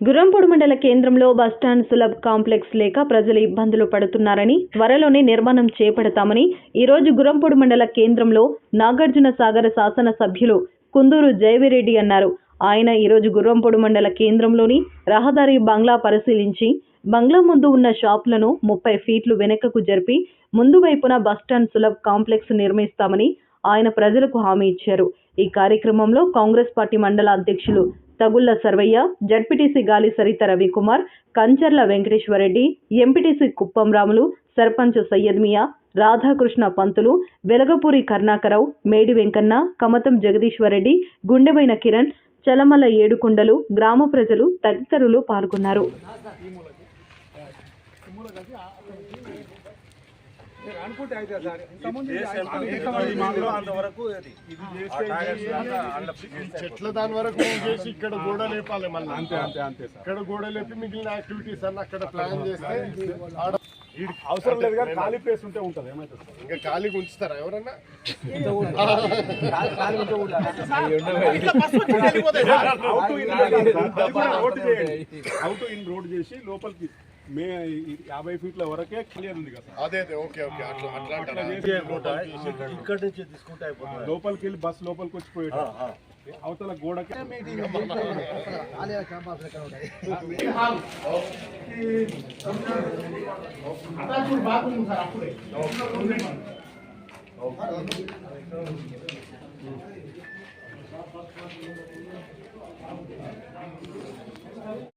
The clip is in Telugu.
గుర్రంపొడి మండల కేంద్రంలో బస్టాండ్ సులభ్ కాంప్లెక్స్ లేక ప్రజలు ఇబ్బందులు పడుతున్నారని, త్వరలోనే నిర్మాణం చేపడతామని ఈరోజు గుర్రంపొడి మండల కేంద్రంలో నాగార్జున సాగర్ శాసన సభ్యులు కుందూరు జయవిరెడ్డి అన్నారు. ఆయన ఈరోజు గుర్రంపొడి మండల కేంద్రంలోని రహదారి బంగ్లా పరిశీలించి బంగ్లా ముందు ఉన్న షాపులను 30 ఫీట్లు వెనుకకు జరిపి ముందు వైపున బస్టాండ్ సులభ్ కాంప్లెక్స్ నిర్మిస్తామని ఆయన ప్రజలకు హామీ ఇచ్చారు. ఈ కార్యక్రమంలో కాంగ్రెస్ పార్టీ మండల అధ్యక్షులు తగుళ్ల సర్వయ్య, జడ్పీటీసీ గాలి సరిత రవికుమార్, కంచర్ల వెంకటేశ్వరరెడ్డి, ఎంపీటీసీ కుప్పం రాములు, సర్పంచ్ సయ్యద్ మియా, రాధాకృష్ణ పంతులు, వెలగపూరి కర్ణాకరావు, మేడి వెంకన్న, కమతం జగదీశ్వరరెడ్డి, గుండెబైన కిరణ్, చలమల ఏడుకొండలు, గ్రామ ప్రజలు తదితరులు పాల్గొన్నారు. చెట్ల దాని వరకు చేసి ఇక్కడ గోడ లేపాలి మళ్ళీ. అంతే అంతే అంతే సార్. ఇక్కడ గోడ లేపి మిగిలిన యాక్టివిటీస్ అన్న అక్కడ ప్లాన్ చేస్తే అవసరం లేదు కానీ ఖాళీ ప్లేస్ ఉంటే ఉంటుంది. ఏమైతుంది ఇంకా ఖాళీగా ఉంచుతారా ఎవరన్నా? అవుట్ ఇన్ రోడ్ చేసి లోపలికి 50 ఫీట్ల వరకే క్లియర్ ఉంది కదా. అదే ఓకే ఓకే అట్లా ఇక్కడ నుంచి తీసుకుంటే లోపలికి వెళ్ళి బస్ లోపలికి వచ్చిపోయాడు అవతల గోడకి